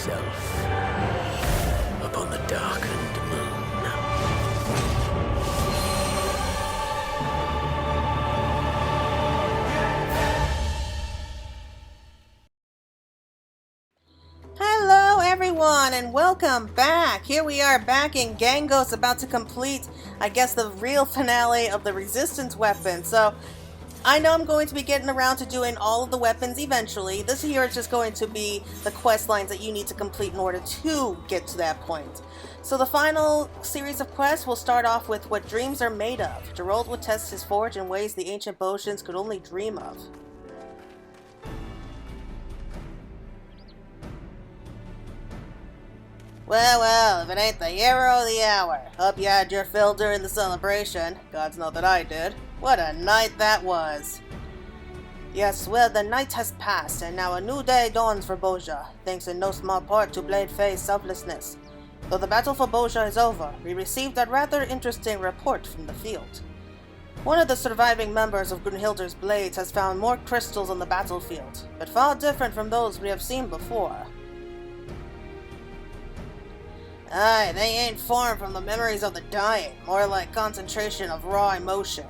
himself upon the darkened moon. Hello everyone and welcome back. Here we are back in Gangos, about to complete, I guess, the real finale of the resistance weapon. So I know I'm going to be getting around to doing all of the weapons eventually. This here is just going to be the quest lines that you need to complete in order to get to that point. So the final series of quests will start off with what dreams are made of. Gerald will test his forge in ways the ancient Bozjans could only dream of. Well, if it ain't the hero of the hour. Hope you had your fill during the celebration. Gods know that I did. What a night that was. Yes, well, the night has passed, and now a new day dawns for Bozja, thanks in no small part to Blade Faye's selflessness. Though the battle for Bozja is over, we received a rather interesting report from the field. One of the surviving members of Grunhilder's Blades has found more crystals on the battlefield, but far different from those we have seen before. Aye, they ain't formed from the memories of the dying, more like concentration of raw emotion.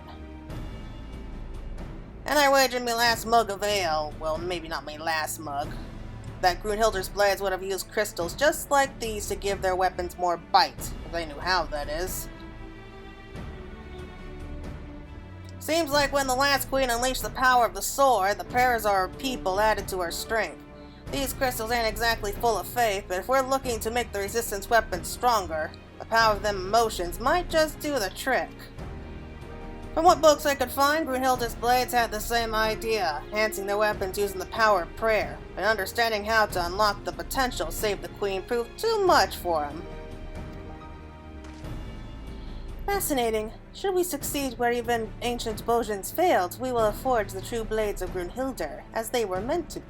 And I wagered me last mug of ale, well, maybe not my last mug, that Grunhilder's Blades would have used crystals just like these to give their weapons more bite, if they knew how, that is. Seems like when the last queen unleashed the power of the sword, the prayers of our people added to her strength. These crystals ain't exactly full of faith, but if we're looking to make the resistance weapons stronger, the power of them emotions might just do the trick. From what books I could find, Grunhilder's Blades had the same idea, enhancing their weapons using the power of prayer, but understanding how to unlock the potential save the queen proved too much for him. Fascinating. Should we succeed where even ancient Bozjans failed, we will have forged the true blades of Grunhilder, as they were meant to be.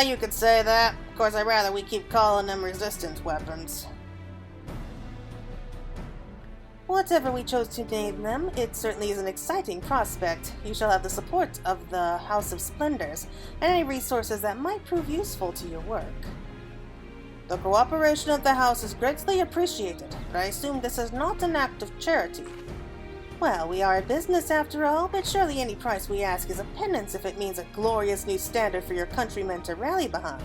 You could say that. Of course, I'd rather we keep calling them resistance weapons. Whatever we chose to name them, it certainly is an exciting prospect. You shall have the support of the House of Splendors, and any resources that might prove useful to your work. The cooperation of the House is greatly appreciated, but I assume this is not an act of charity. Well, we are a business after all, but surely any price we ask is a penance if it means a glorious new standard for your countrymen to rally behind.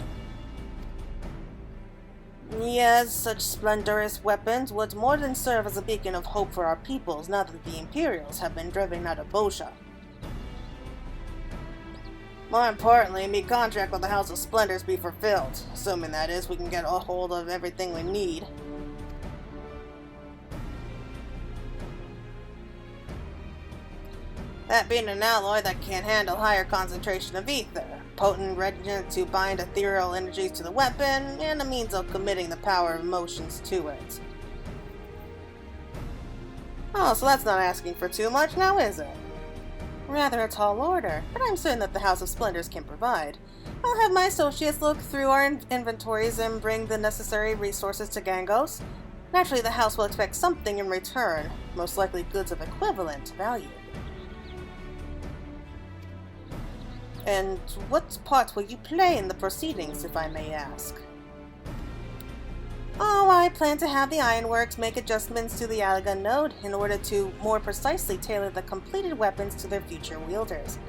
Yes, such splendorous weapons would more than serve as a beacon of hope for our peoples now that the Imperials have been driven out of Bozja. More importantly, me contract with the House of Splendors be fulfilled, assuming that is we can get a hold of everything we need. That being an alloy that can handle higher concentration of ether, potent reagent to bind ethereal energies to the weapon, and a means of committing the power of emotions to it. Oh, so that's not asking for too much now, is it? Rather a tall order, but I'm certain that the House of Splendors can provide. I'll have my associates look through our inventories and bring the necessary resources to Gangos. Naturally, the House will expect something in return, most likely goods of equivalent value. And what part will you play in the proceedings, if I may ask? Oh, I plan to have the Ironworks make adjustments to the SAGA node in order to more precisely tailor the completed weapons to their future wielders.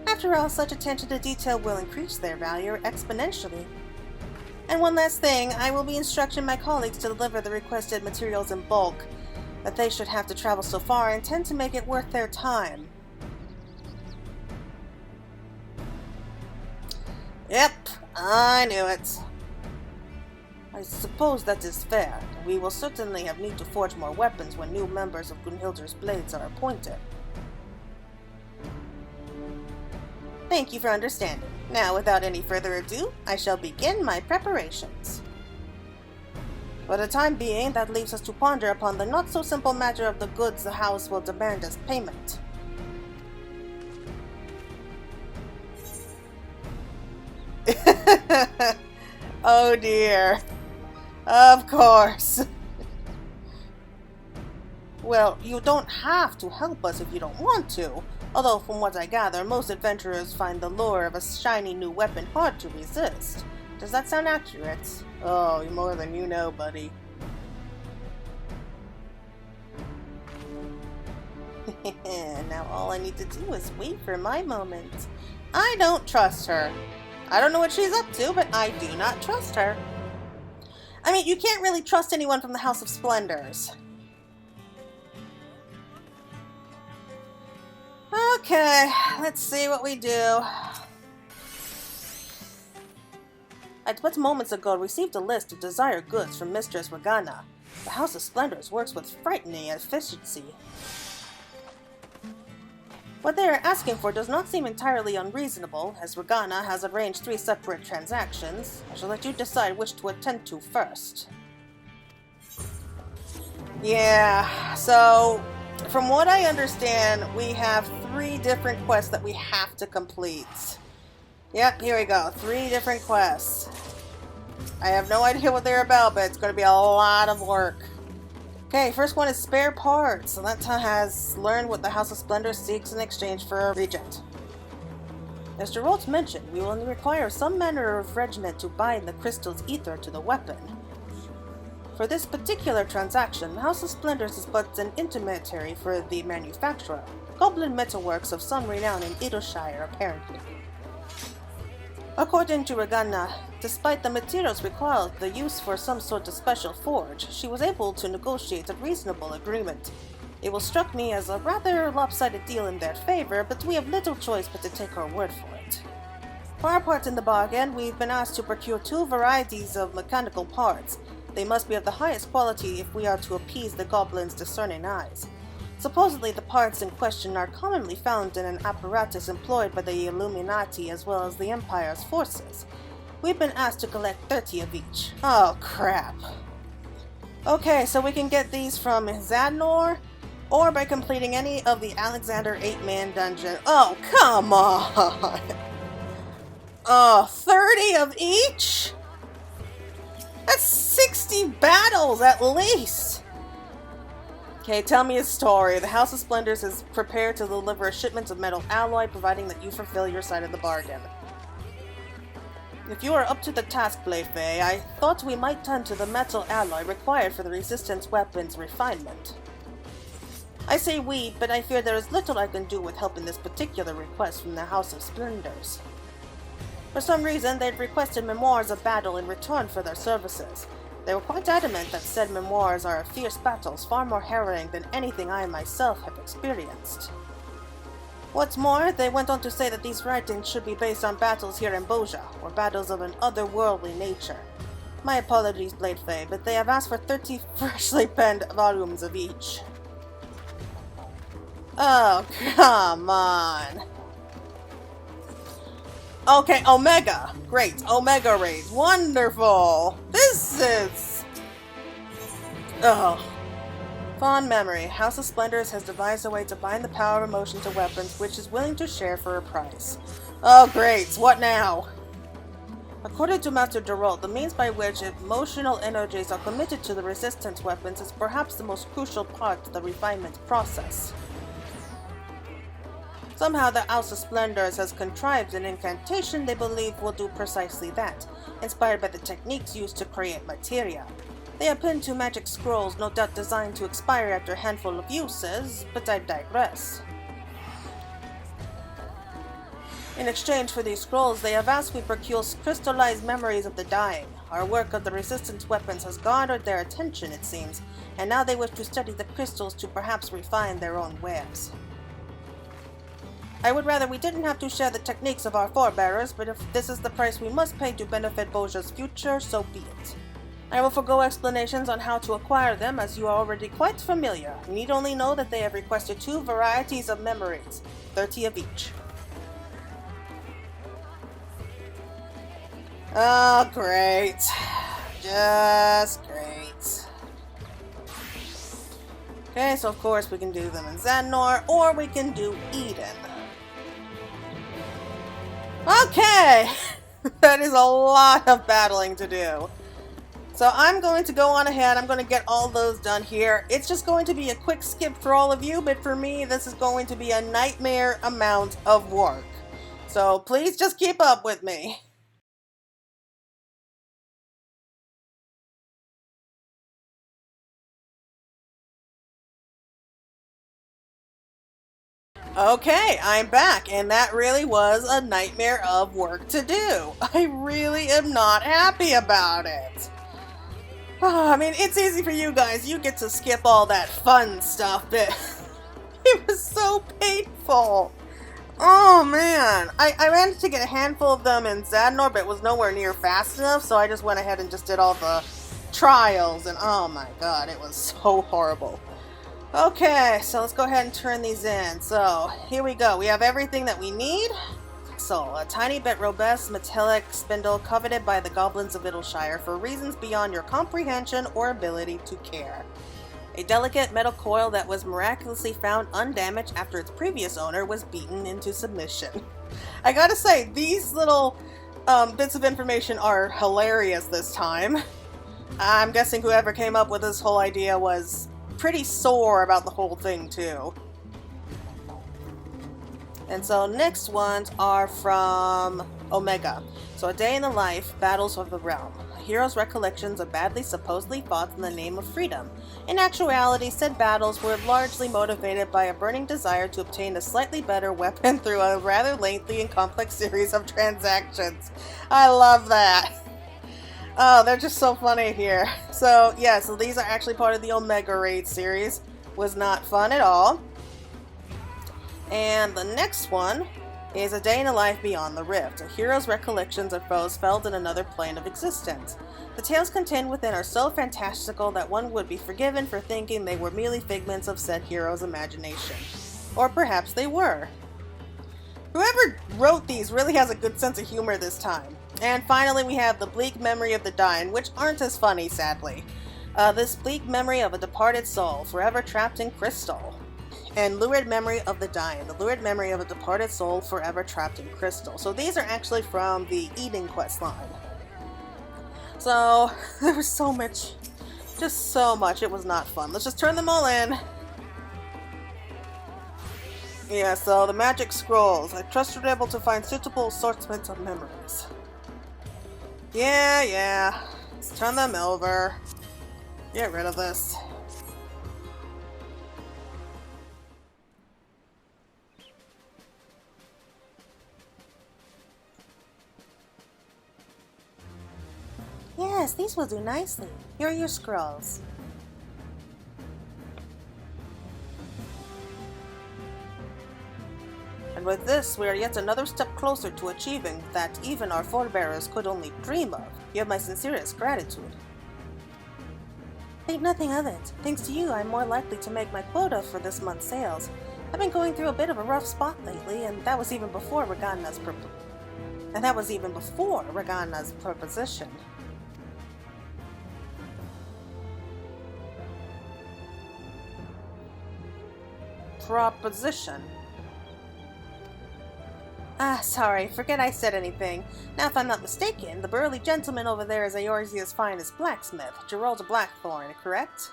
After all, such attention to detail will increase their value exponentially. And one last thing, I will be instructing my colleagues to deliver the requested materials in bulk. That they should have to travel so far I intend to make it worth their time. Yep, I knew it. I suppose that is fair. We will certainly have need to forge more weapons when new members of Grunhilder's Blades are appointed. Thank you for understanding. Now, without any further ado, I shall begin my preparations. For the time being, that leaves us to ponder upon the not-so-simple matter of the goods the house will demand as payment. Oh dear. Of course. Well, you don't have to help us if you don't want to. Although, from what I gather, most adventurers find the lure of a shiny new weapon hard to resist. Does that sound accurate? Oh, more than you know, buddy. Now all I need to do is wait for my moment. I don't trust her. I don't know what she's up to, but I do not trust her. I mean, you can't really trust anyone from the House of Splendors. Okay, let's see what we do. I but moments ago received a list of desired goods from Mistress Regana. The House of Splendors works with frightening efficiency. What they are asking for does not seem entirely unreasonable, as Regana has arranged 3 separate transactions. I shall let you decide which to attend to first. Yeah, so from what I understand, we have 3 different quests that we have to complete. Yep, here we go. 3 different quests. I have no idea what they're about, but it's going to be a lot of work. Okay, first one is spare parts. So that has learned what the House of Splendor seeks in exchange for a regent. As Geralt mentioned, we will require some manner of regiment to bind the crystal's ether to the weapon. For this particular transaction, the House of Splendors is but an intermediary for the manufacturer, Goblin Metalworks of some renown in Edelshire, apparently. According to Regana, despite the materials required the use for some sort of special forge, she was able to negotiate a reasonable agreement. It will struck me as a rather lopsided deal in their favor, but we have little choice but to take her word for it. For our part in the bargain, we've been asked to procure 2 varieties of mechanical parts. They must be of the highest quality if we are to appease the goblins' discerning eyes. Supposedly the parts in question are commonly found in an apparatus employed by the Illuminati as well as the Empire's forces. We've been asked to collect 30 of each. Oh crap. Okay, so we can get these from Zadnor, or by completing any of the Alexander 8-man dungeon. Oh, come on! Oh, 30 of each? That's 60 battles at least! Okay, tell me a story. The House of Splendors is prepared to deliver a shipment of metal alloy, providing that you fulfill your side of the bargain. If you are up to the task, Blayfay, I thought we might turn to the metal alloy required for the Resistance weapon's refinement. I say we, but I fear there is little I can do with helping this particular request from the House of Splendors. For some reason, they'd requested memoirs of battle in return for their services. They were quite adamant that said memoirs are of fierce battles far more harrowing than anything I myself have experienced. What's more, they went on to say that these writings should be based on battles here in Bozja, or battles of an otherworldly nature. My apologies, Bladefay, but they have asked for 30 freshly penned volumes of each. Oh, come on. Okay, Omega. Great. Omega raids. Wonderful. This is... Oh. Fond memory. House of Splendors has devised a way to bind the power of emotion to weapons, which is willing to share for a price. Oh, great. What now? According to Master Geralt, the means by which emotional energies are committed to the resistance weapons is perhaps the most crucial part of the refinement process. Somehow the House of Splendors has contrived an incantation they believe will do precisely that, inspired by the techniques used to create materia. They are pinned to magic scrolls, no doubt designed to expire after a handful of uses, but I digress. In exchange for these scrolls, they have asked we procure crystallized memories of the dying. Our work of the resistance weapons has garnered their attention, it seems, and now they wish to study the crystals to perhaps refine their own wares. I would rather we didn't have to share the techniques of our forebearers, but if this is the price we must pay to benefit Bozja's future, so be it. I will forgo explanations on how to acquire them, as you are already quite familiar. You need only know that they have requested 2 varieties of memories, 30 of each. Oh, great. Just great. Okay, so of course we can do them in Zadnor, or we can do Eden. Okay! That is a lot of battling to do. So I'm going to go on ahead. I'm going to get all those done here. It's just going to be a quick skip for all of you, but for me, this is going to be a nightmare amount of work. So please just keep up with me. Okay, I'm back, and that really was a nightmare of work to do. I really am not happy about it. Oh, I mean, it's easy for you guys. You get to skip all that fun stuff, but it was so painful. Oh man, I managed to get a handful of them in Zadnor, but it was nowhere near fast enough, so I just went ahead and just did all the trials, and oh my god, it was so horrible. Okay, so let's go ahead and turn these in. So, here we go. We have everything that we need. So, a tiny bit robust metallic spindle coveted by the goblins of Idyllshire for reasons beyond your comprehension or ability to care. A delicate metal coil that was miraculously found undamaged after its previous owner was beaten into submission. I gotta say, these little bits of information are hilarious this time. I'm guessing whoever came up with this whole idea was pretty sore about the whole thing too. And so next ones are from Omega. So a day in the life, battles of the realm. A hero's recollections of badly supposedly fought in the name of freedom. In actuality, said battles were largely motivated by a burning desire to obtain a slightly better weapon through a rather lengthy and complex series of transactions. I love that. Oh, they're just so funny here. So, yeah, so these are actually part of the Omega Raid series. Was not fun at all. And the next one is A Day in the Life Beyond the Rift, a hero's recollections of foes felled in another plane of existence. The tales contained within are so fantastical that one would be forgiven for thinking they were merely figments of said hero's imagination. Or perhaps they were. Whoever wrote these really has a good sense of humor this time. And finally, we have The Bleak Memory of the Dying, which aren't as funny, sadly. This bleak memory of a departed soul, forever trapped in crystal. And Lurid Memory of the Dying, the lurid memory of a departed soul, forever trapped in crystal. So these are actually from the Eden quest line. So, there was so much, just so much, it was not fun. Let's just turn them all in. Yeah, so the magic scrolls. I trust you're able to find suitable assortments of memories. Yeah. Let's turn them over. Get rid of this. Yes, these will do nicely. Here are your scrolls. And with this, we are yet another step closer to achieving that even our forebears could only dream of. You have my sincerest gratitude. Think nothing of it. Thanks to you, I'm more likely to make my quota for this month's sales. I've been going through a bit of a rough spot lately, and that was even before Regana's proposition. Sorry, forget I said anything. Now, if I'm not mistaken, the burly gentleman over there is Eorzea's finest blacksmith, Gerald Blackthorn, correct?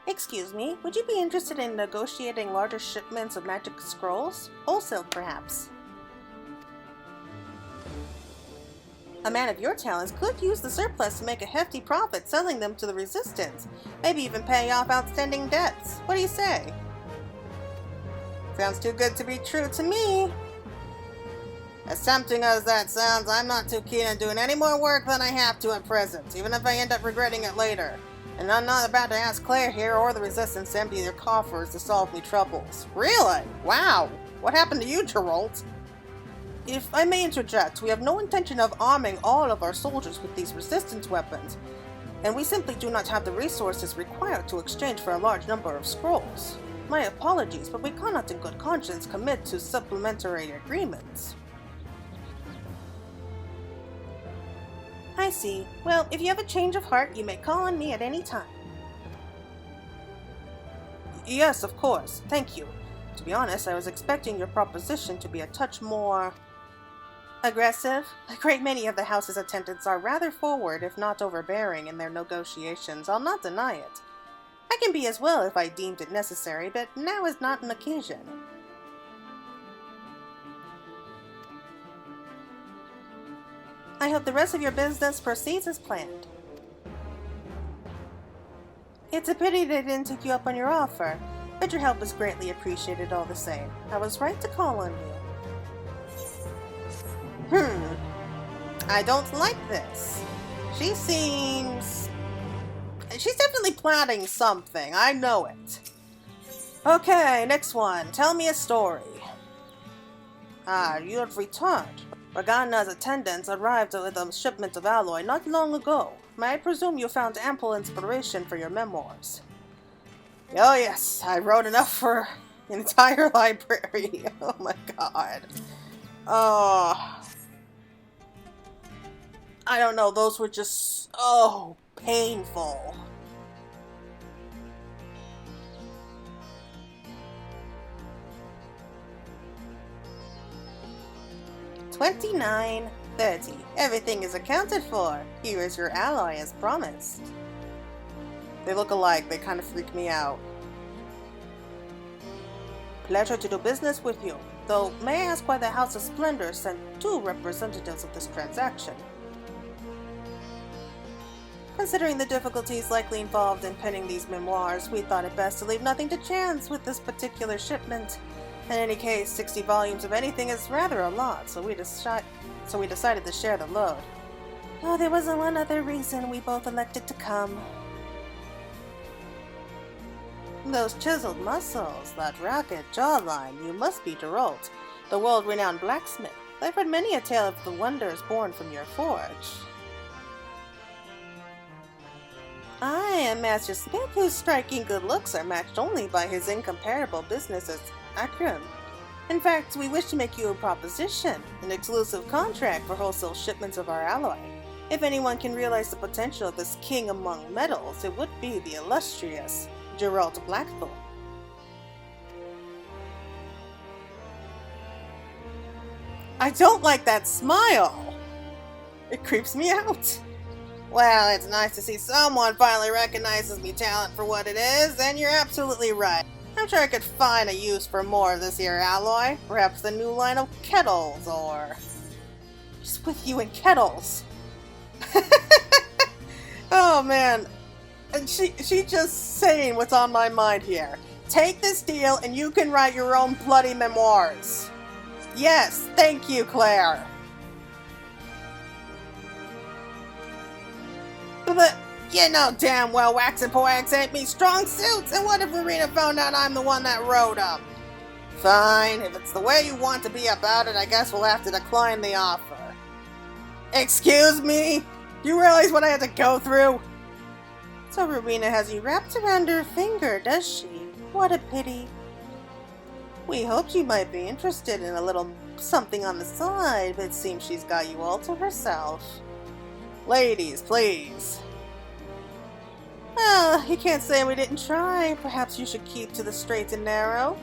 Excuse me, would you be interested in negotiating larger shipments of magic scrolls? Wholesale, perhaps? A man of your talents could use the surplus to make a hefty profit selling them to the Resistance. Maybe even pay off outstanding debts. What do you say? Sounds too good to be true to me. As tempting as that sounds, I'm not too keen on doing any more work than I have to at present, even if I end up regretting it later. And I'm not about to ask Claire here or the Resistance to empty their coffers to solve me troubles. Really? Wow! What happened to you, Geralt? If I may interject, we have no intention of arming all of our soldiers with these resistance weapons, and we simply do not have the resources required to exchange for a large number of scrolls. My apologies, but we cannot in good conscience commit to supplementary agreements. I see. Well, if you have a change of heart, you may call on me at any time. Yes, of course. Thank you. To be honest, I was expecting your proposition to be a touch more aggressive. A great many of the house's attendants are rather forward, if not overbearing, in their negotiations. I'll not deny it. I can be as well if I deemed it necessary, but now is not an occasion. I hope the rest of your business proceeds as planned. It's a pity they didn't take you up on your offer, but your help is greatly appreciated all the same. I was right to call on you. I don't like this. She's definitely plotting something. I know it. Okay, next one. Tell me a story. You have returned. Morgana's attendants arrived with a shipment of alloy not long ago. May I presume you found ample inspiration for your memoirs? Oh yes, I wrote enough for an entire library. Oh my god. Oh. I don't know, those were just so painful. $29.30. Everything is accounted for. Here is your alloy as promised. They look alike. They kind of freak me out. Pleasure to do business with you. Though, may I ask why the House of Splendor sent 2 representatives of this transaction? Considering the difficulties likely involved in penning these memoirs, we thought it best to leave nothing to chance with this particular shipment. In any case, 60 volumes of anything is rather a lot, so we decided to share the load. Oh, there was one other reason we both elected to come. Those chiseled muscles, that rocket jawline, you must be Geralt, the world-renowned blacksmith. I've heard many a tale of the wonders born from your forge. I am Master Smith, whose striking good looks are matched only by his incomparable business acumen. In fact, we wish to make you a proposition, an exclusive contract for wholesale shipments of our alloy. If anyone can realize the potential of this king among metals, it would be the illustrious Geralt Blackthorn. I don't like that smile! It creeps me out. Well, it's nice to see someone finally recognizes me talent for what it is, and you're absolutely right. I'm sure I could find a use for more of this here alloy. Perhaps the new line of kettles, or... just with you and kettles. Oh man. And she just saying what's on my mind here. Take this deal and you can write your own bloody memoirs. Yes, thank you, Claire. But you know damn well wax and poex ain't me strong suits, and what if Verena found out I'm the one that wrote them? Fine, if it's the way you want to be about it, I guess we'll have to decline the offer. Excuse me? Do you realize what I had to go through? So Verena has you wrapped around her finger, does she? What a pity. We hoped you might be interested in a little something on the side, but it seems she's got you all to herself. Ladies, please. Well, you can't say we didn't try. Perhaps you should keep to the straight and narrow.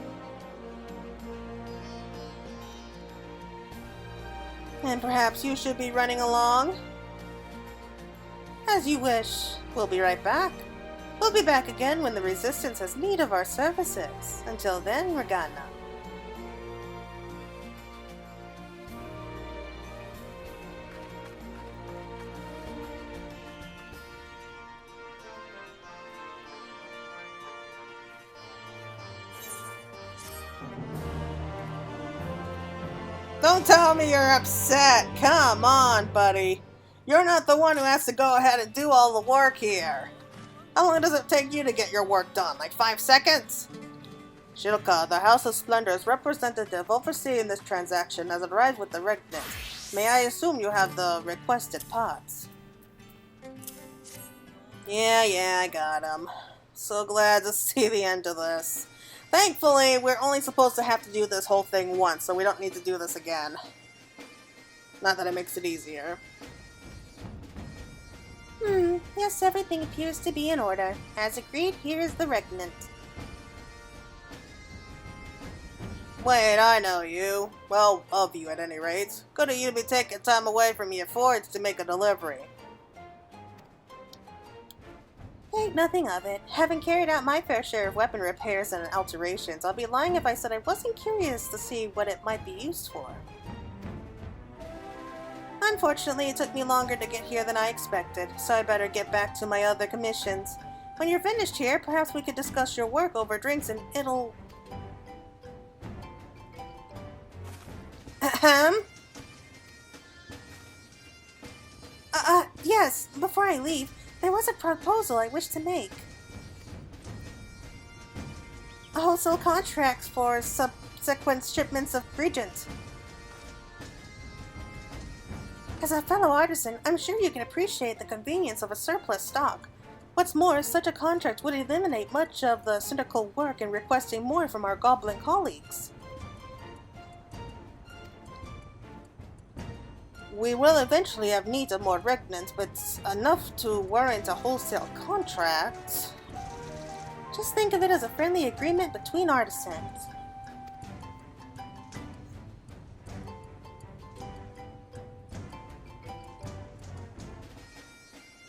And perhaps you should be running along. As you wish. We'll be right back. We'll be back again when the Resistance has need of our services. Until then, Morgana. Don't tell me you're upset. Come on, buddy. You're not the one who has to go ahead and do all the work here. How long does it take you to get your work done? Like 5 seconds? Shiroka, the House of Splendor's representative overseeing this transaction, has arrived with the regnant. May I assume you have the requested pots? Yeah, I got them. So glad to see the end of this. Thankfully, we're only supposed to have to do this whole thing once, so we don't need to do this again. Not that it makes it easier. Yes, everything appears to be in order. As agreed, here is the regnant. Wait, I know you. Well, of you at any rate. Good of you to be taking time away from your forge to make a delivery. Think nothing of it. Having carried out my fair share of weapon repairs and alterations, I'll be lying if I said I wasn't curious to see what it might be used for. Unfortunately, it took me longer to get here than I expected, so I better get back to my other commissions. When you're finished here, perhaps we could discuss your work over drinks and it'll... Ahem? Yes, before I leave, there was a proposal I wish to make. A wholesale contract for subsequent shipments of Regent. As a fellow artisan, I'm sure you can appreciate the convenience of a surplus stock. What's more, such a contract would eliminate much of the cynical work in requesting more from our goblin colleagues. We will eventually have need of more regnants, but enough to warrant a wholesale contract. Just think of it as a friendly agreement between artisans.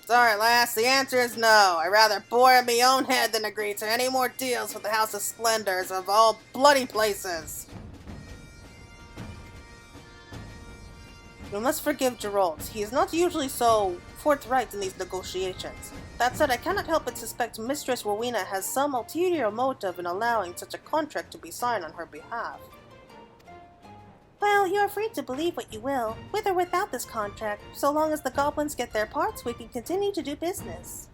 Sorry, lass, the answer is no. I'd rather bore in my own head than agree to any more deals with the House of Splendors of all bloody places. You must forgive Gerald. He is not usually so forthright in these negotiations. That said, I cannot help but suspect Mistress Rowena has some ulterior motive in allowing such a contract to be signed on her behalf. Well, you are free to believe what you will, with or without this contract. So long as the goblins get their parts, we can continue to do business.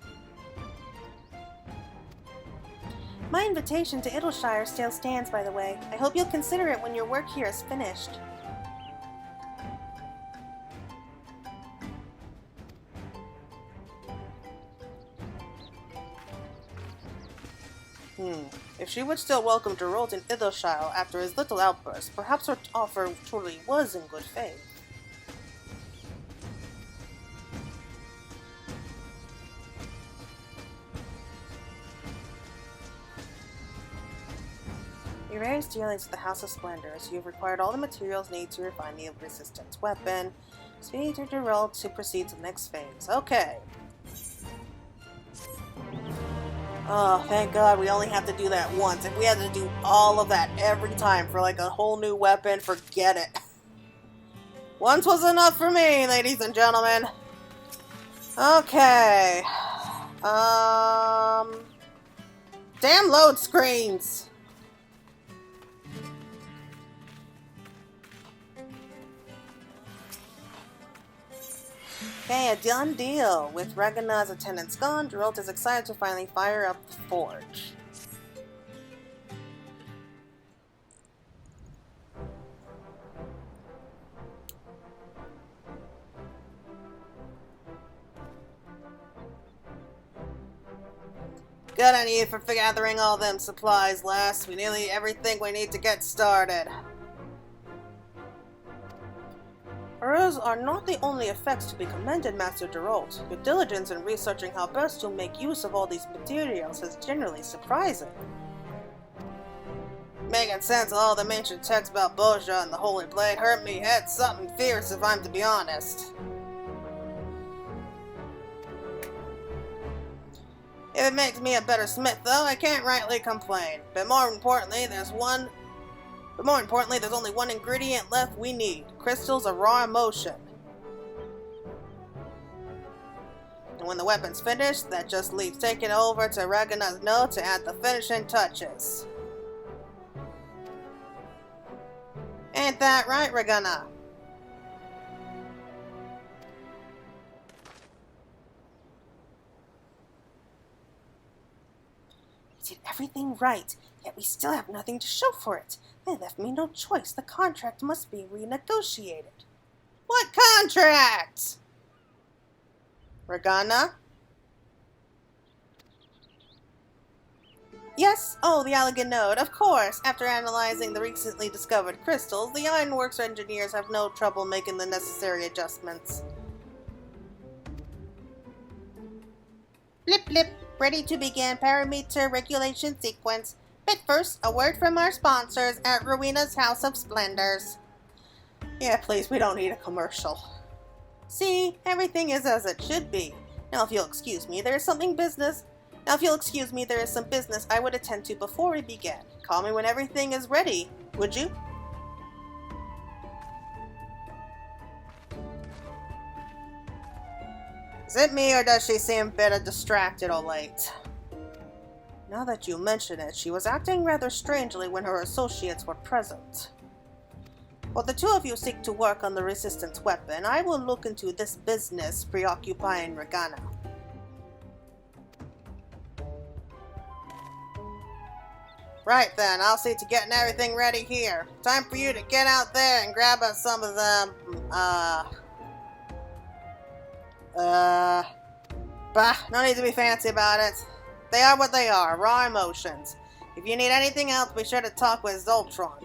My invitation to Idleshire still stands, by the way. I hope you'll consider it when your work here is finished. If she would still welcome Gerald in Idleshire after his little outburst, perhaps her offer truly was in good faith. Your various dealings with the House of Splendors, you have required all the materials needed to refine the resistance weapon. Speed to Gerald to proceed to the next phase. Okay. Oh, thank God we only have to do that once. If we had to do all of that every time for like a whole new weapon, forget it. Once was enough for me, ladies and gentlemen. Okay. Damn load screens! Okay, a done deal. With Ragana's attendants gone, Geralt is excited to finally fire up the forge. Good on you for gathering all them supplies, lass. We nearly everything we need to get started. Hers are not the only effects to be commended, Master Geralt. Your diligence in researching how best to make use of all these materials is generally surprising. Making sense of all the ancient texts about Bozjan and the Holy Blade hurt me head something fierce, if I'm to be honest. If it makes me a better smith, though, I can't rightly complain. But more importantly, there's only one ingredient left we need. Crystals of raw emotion. And when the weapon's finished, that just leaves taking it over to Ragana's note to add the finishing touches. Ain't that right, Ragana? We did everything right, yet we still have nothing to show for it. They left me no choice. The contract must be renegotiated. What contract? Ragana? Yes? Oh, the elegant node. Of course. After analyzing the recently discovered crystals, the Ironworks engineers have no trouble making the necessary adjustments. Blip blip. Ready to begin parameter regulation sequence. But first, a word from our sponsors at Rowena's House of Splendors. Yeah, please, we don't need a commercial. See, everything is as it should be. Now if you'll excuse me, there is some business I would attend to before we begin. Call me when everything is ready, would you? Is it me, or does she seem a bit distracted or late? Now that you mention it, she was acting rather strangely when her associates were present. While the two of you seek to work on the resistance weapon, I will look into this business preoccupying Regana. Right then, I'll see to getting everything ready here. Time for you to get out there and grab us some of them, bah, no need to be fancy about it. They are what they are, raw emotions. If you need anything else, be sure to talk with Zoltron.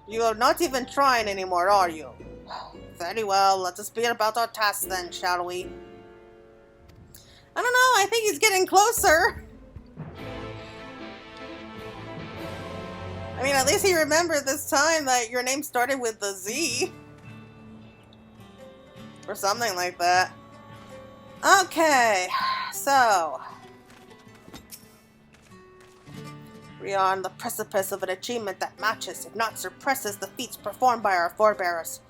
You are not even trying anymore, are you? Very well, let us be about our task then, shall we? I don't know, I think he's getting closer. I mean, at least he remembered this time that your name started with the Z. Or something like that. Okay, so we are on the precipice of an achievement that matches, if not surpasses, the feats performed by our forebears.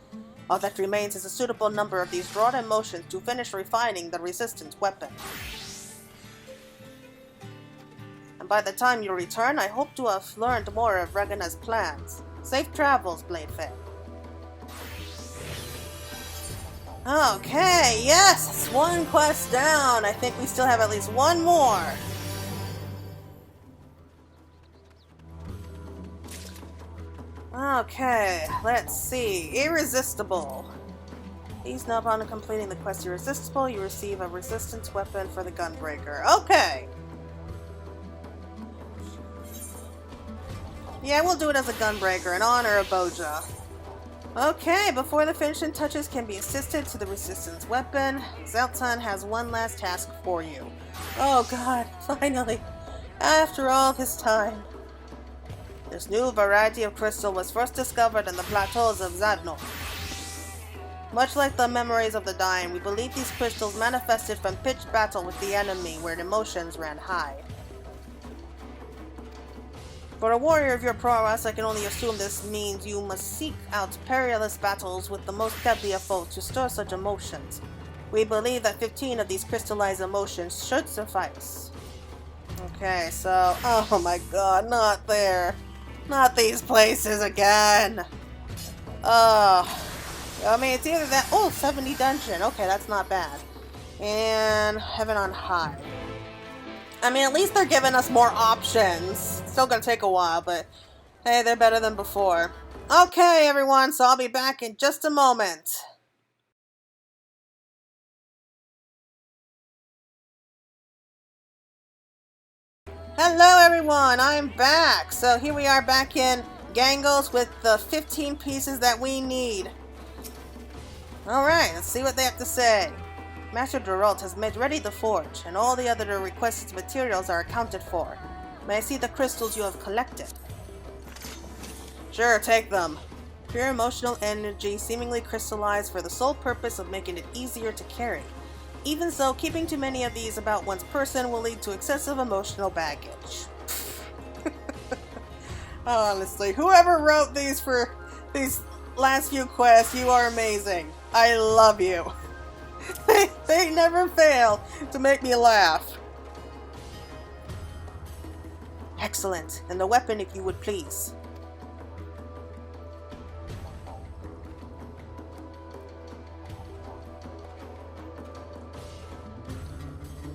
All that remains is a suitable number of these raw emotions to finish refining the resistance weapon. And by the time you return, I hope to have learned more of Regana's plans. Safe travels, Bladefang. Okay, yes, it's one quest down. I think we still have at least one more. Okay, let's see. Irresistible. Please know upon completing the quest Irresistible, you receive a resistance weapon for the Gunbreaker. Okay. Yeah, we'll do it as a Gunbreaker in honor of Bozjan. Okay, before the finishing touches can be assisted to the resistance weapon, Zeltan has one last task for you. Oh god, finally. After all this time. This new variety of crystal was first discovered in the plateaus of Zadno. Much like the memories of the dying, we believe these crystals manifested from pitched battle with the enemy where emotions ran high. For a warrior of your prowess, I can only assume this means you must seek out perilous battles with the most deadly of foes to stir such emotions. We believe that 15 of these crystallized emotions should suffice. Okay, so, oh my god, not there. Not these places again. I mean, it's either that, 70 dungeon. Okay, that's not bad. And Heaven on High. I mean, at least they're giving us more options. Still gonna take a while, but hey, they're better than before. Okay, everyone, so I'll be back in just a moment. Hello, everyone, I'm back. So here we are back in Gangles with the 15 pieces that we need. Alright, let's see what they have to say. Master Geralt has made ready the forge, and all the other requested materials are accounted for. May I see the crystals you have collected? Sure, take them. Pure emotional energy seemingly crystallized for the sole purpose of making it easier to carry. Even so, keeping too many of these about one's person will lead to excessive emotional baggage. Honestly, whoever wrote these for these last few quests, you are amazing. I love you. They never fail to make me laugh. Excellent. And the weapon, if you would please.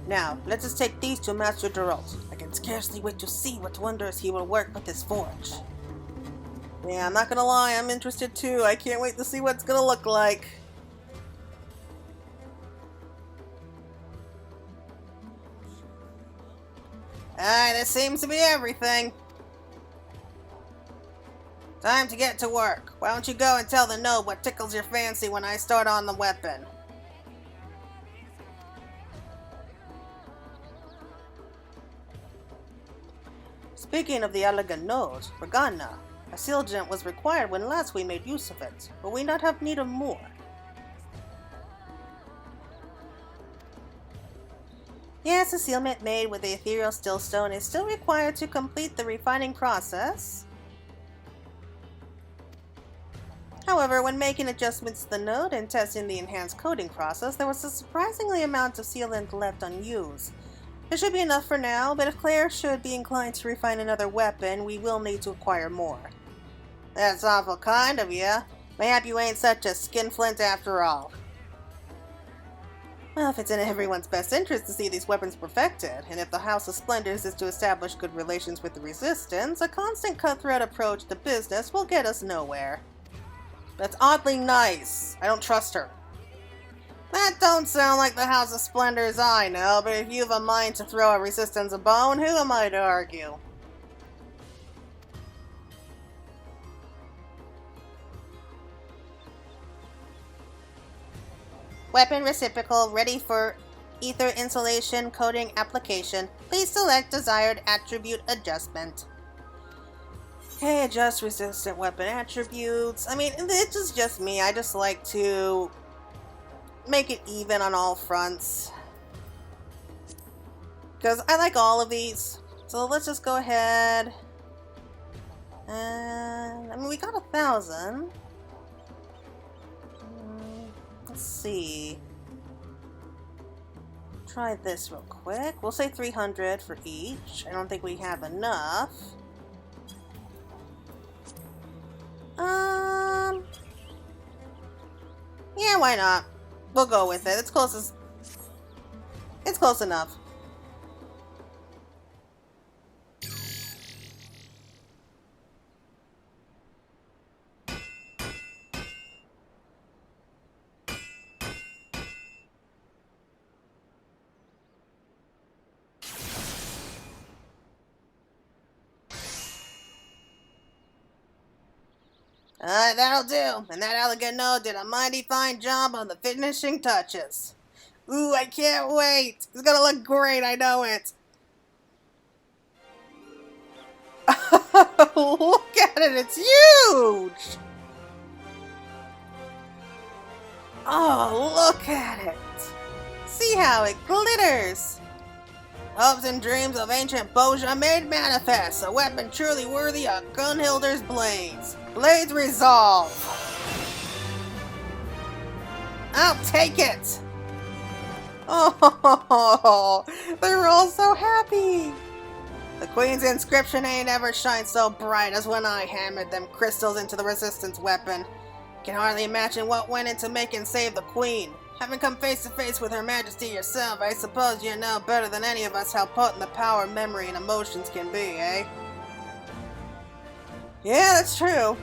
Now, let us take these to Master Geralt. I can scarcely wait to see what wonders he will work with this forge. Yeah, I'm not gonna lie, I'm interested too. I can't wait to see what it's gonna look like. Alright, that seems to be everything. Time to get to work. Why don't you go and tell the node what tickles your fancy when I start on the weapon? Speaking of the elegant node, Regana, a sealgent was required when last we made use of it. Will we not have need of more? Yes, a sealment made with the ethereal stillstone is still required to complete the refining process. However, when making adjustments to the node and testing the enhanced coating process, there was a surprisingly amount of sealant left unused. There should be enough for now, but if Claire should be inclined to refine another weapon, we will need to acquire more. That's awful kind of you. Mayhap you ain't such a skinflint after all. Well, if it's in everyone's best interest to see these weapons perfected, and if the House of Splendors is to establish good relations with the Resistance, a constant cutthroat approach to business will get us nowhere. That's oddly nice. I don't trust her. That don't sound like the House of Splendors I know, but if you've a mind to throw a Resistance a bone, who am I to argue? Weapon reciprocal ready for ether insulation coating application. Please select desired attribute adjustment. Okay, adjust resistant weapon attributes. I mean, it's just me. I just like to make it even on all fronts. Because I like all of these. So let's just go ahead. And I mean, we got 1,000. Let's see. Try this real quick. We'll say 300 for each. I don't think we have enough. Yeah, why not? We'll go with it. It's close enough. That'll do. And that elegant node did a mighty fine job on the finishing touches. Ooh, I can't wait. It's gonna look great, I know it. Look at it, it's huge! Oh, look at it. See how it glitters. Hopes and dreams of ancient Bozjan made manifest. A weapon truly worthy of Gunhilder's blades. Blades resolve. I'll take it. Oh, they're all so happy. The Queen's inscription ain't ever shined so bright as when I hammered them crystals into the Resistance weapon. Can hardly imagine what went into making save the Queen. Having come face to face with Her Majesty yourself, I suppose you know better than any of us how potent the power of memory and emotions can be, eh? Yeah, that's true.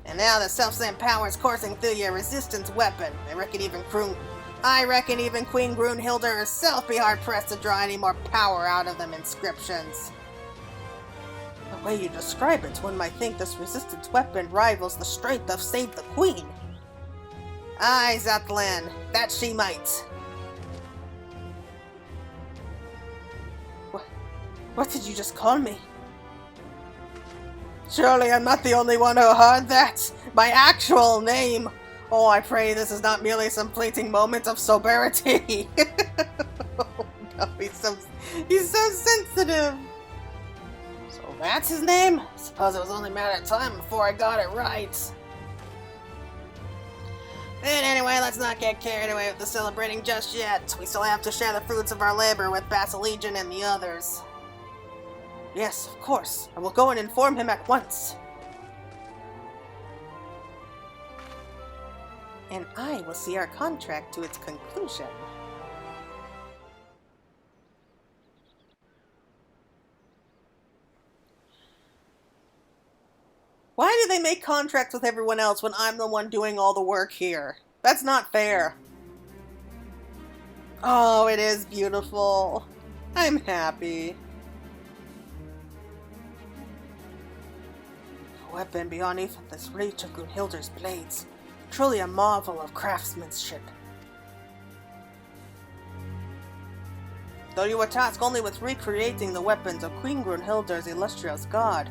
And now the self-same power is coursing through your Resistance weapon. I reckon even Queen Brunhilde herself be hard-pressed to draw any more power out of them inscriptions. The way you describe it, one might think this Resistance weapon rivals the strength of Save the Queen. Aye, Zatlan, that she might. What did you just call me? Surely I'm not the only one who heard that! My actual name! Oh, I pray this is not merely some fleeting moment of soberity! Oh no, he's so sensitive! So that's his name? Suppose it was only a matter of time before I got it right. And anyway, let's not get carried away with the celebrating just yet. We still have to share the fruits of our labor with Basilegion and the others. Yes, of course. I will go and inform him at once. And I will see our contract to its conclusion. Why do they make contracts with everyone else when I'm the one doing all the work here? That's not fair. Oh, it is beautiful. I'm happy. A weapon beyond even this reach of Gunhilder's blades. Truly a marvel of craftsmanship. Though you were tasked only with recreating the weapons of Queen Grunhilde's illustrious god,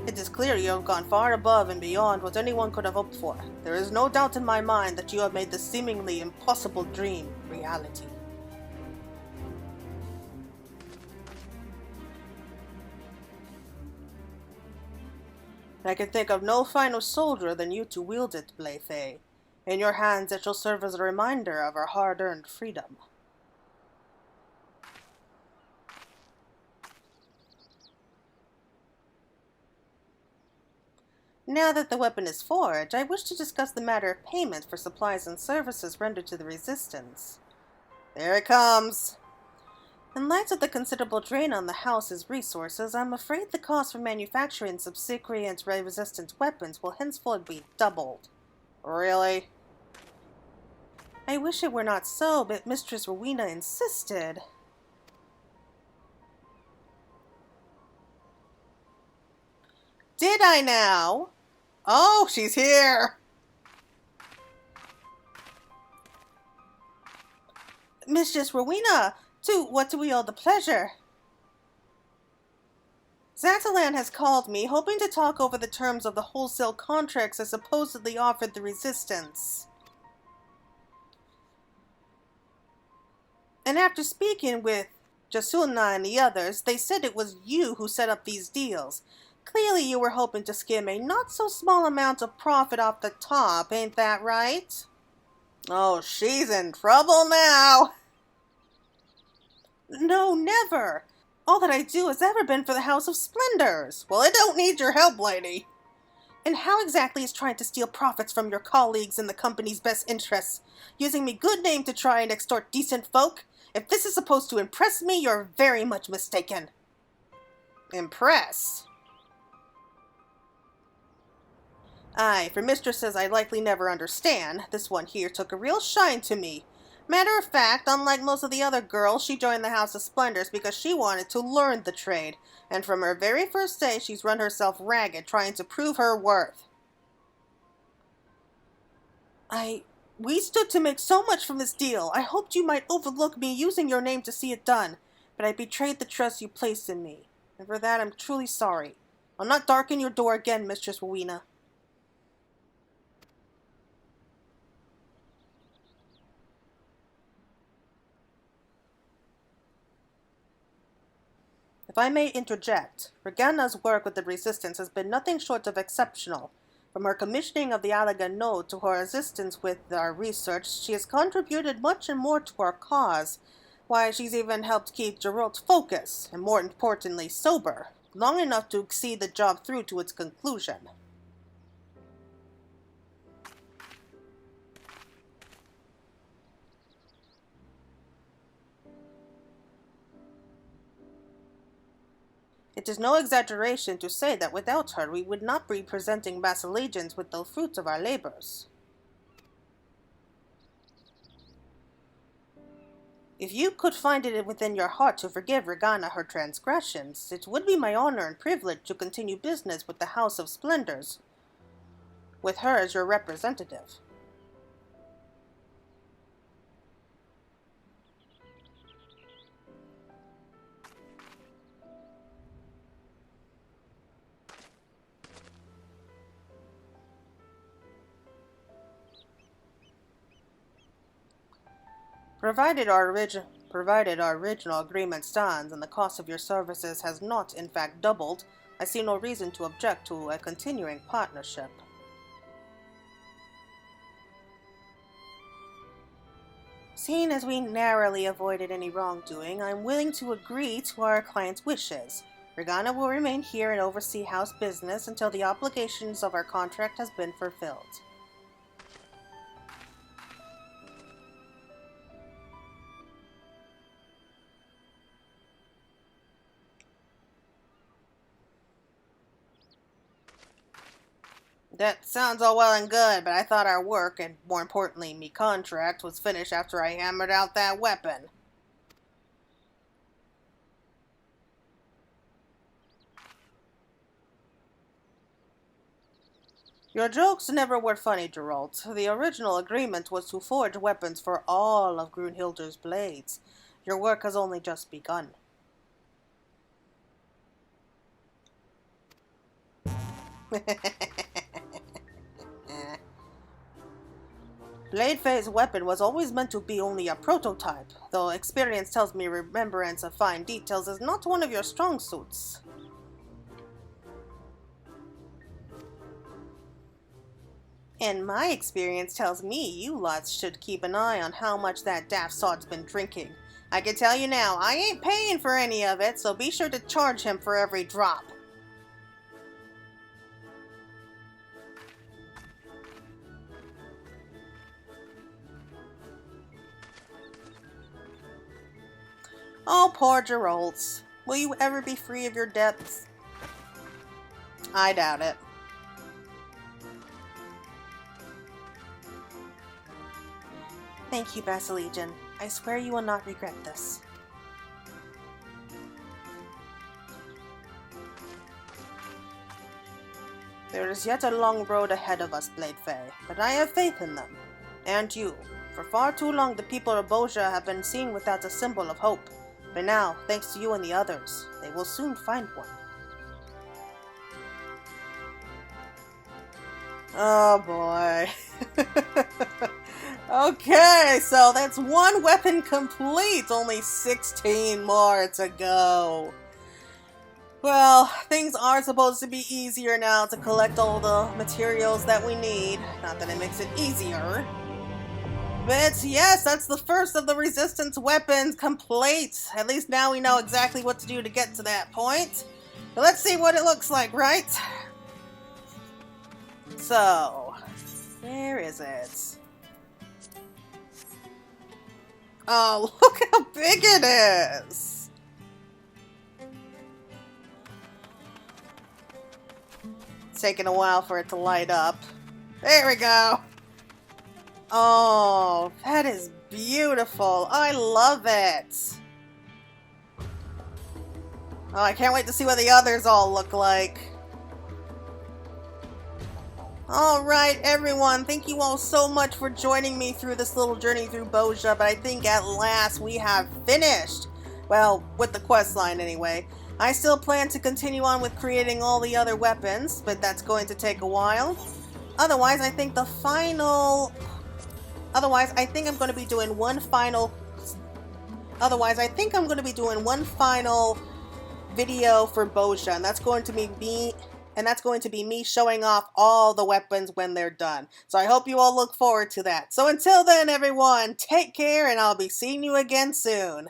it is clear you have gone far above and beyond what anyone could have hoped for. There is no doubt in my mind that you have made this seemingly impossible dream reality. I can think of no finer soldier than you to wield it, Blaythay. In your hands it shall serve as a reminder of our hard-earned freedom. Now that the weapon is forged, I wish to discuss the matter of payment for supplies and services rendered to the Resistance. There it comes! In light of the considerable drain on the house's resources, I'm afraid the cost for manufacturing subsequent and resistance weapons will henceforth be doubled. Really? I wish it were not so, but Mistress Rowena insisted. Did I now? Oh, she's here! Mistress Rowena, to what do we owe the pleasure? Xatalan has called me, hoping to talk over the terms of the wholesale contracts I supposedly offered the Resistance. And after speaking with Jasuna and the others, they said it was you who set up these deals. Clearly you were hoping to skim a not-so-small amount of profit off the top, ain't that right? Oh, she's in trouble now! No, never! All that I do has ever been for the House of Splendors. Well, it don't need your help, lady. And how exactly is trying to steal profits from your colleagues in the company's best interests, using me good name to try and extort decent folk? If this is supposed to impress me, you're very much mistaken. Impress? Aye, for mistresses I likely never understand, this one here took a real shine to me. Matter of fact, unlike most of the other girls, she joined the House of Splendors because she wanted to learn the trade, and from her very first day she's run herself ragged trying to prove her worth. We stood to make so much from this deal. I hoped you might overlook me using your name to see it done, but I betrayed the trust you placed in me, and for that I'm truly sorry. I'll not darken your door again, Mistress Rowena. If I may interject, Regana's work with the Resistance has been nothing short of exceptional. From her commissioning of the Alaga node to her assistance with our research, she has contributed much and more to our cause. Why, she's even helped keep Geralt's focus, and more importantly, sober, long enough to see the job through to its conclusion. It is no exaggeration to say that without her we would not be presenting Basilegians with the fruits of our labors. If you could find it within your heart to forgive Regana her transgressions, it would be my honor and privilege to continue business with the House of Splendors, with her as your representative. Provided our original agreement stands and the cost of your services has not in fact doubled, I see no reason to object to a continuing partnership. Seeing as we narrowly avoided any wrongdoing, I am willing to agree to our client's wishes. Regana will remain here and oversee house business until the obligations of our contract has been fulfilled. That sounds all well and good, but I thought our work, and more importantly, me contract, was finished after I hammered out that weapon. Your jokes never were funny, Geralt. The original agreement was to forge weapons for all of Grunhilde's blades. Your work has only just begun. Blade Fae's weapon was always meant to be only a prototype, though experience tells me remembrance of fine details is not one of your strong suits. And my experience tells me you lots should keep an eye on how much that daft sod's been drinking. I can tell you now, I ain't paying for any of it, so be sure to charge him for every drop. Oh, poor Geralds. Will you ever be free of your debts? I doubt it. Thank you, Basilegion. I swear you will not regret this. There is yet a long road ahead of us, Blade Fae, but I have faith in them. And you. For far too long the people of Bozjan have been seen without a symbol of hope. But now, thanks to you and the others, they will soon find one. Oh boy. Okay, so that's one weapon complete. Only 16 more to go. Well, things are supposed to be easier now to collect all the materials that we need. Not that it makes it easier. But yes, that's the first of the resistance weapons complete. At least now we know exactly what to do to get to that point. But let's see what it looks like, right? So, where is it? Oh, look how big it is! It's taking a while for it to light up. There we go! Oh, that is beautiful. I love it. Oh, I can't wait to see what the others all look like. Alright, everyone. Thank you all so much for joining me through this little journey through Bozjan, but I think at last we have finished. Well, with the quest line anyway. I still plan to continue on with creating all the other weapons, but that's going to take a while. Otherwise, I think I'm going to be doing one final video for Bozjan. That's going to be me showing off all the weapons when they're done. So I hope you all look forward to that. So until then, everyone, take care, and I'll be seeing you again soon.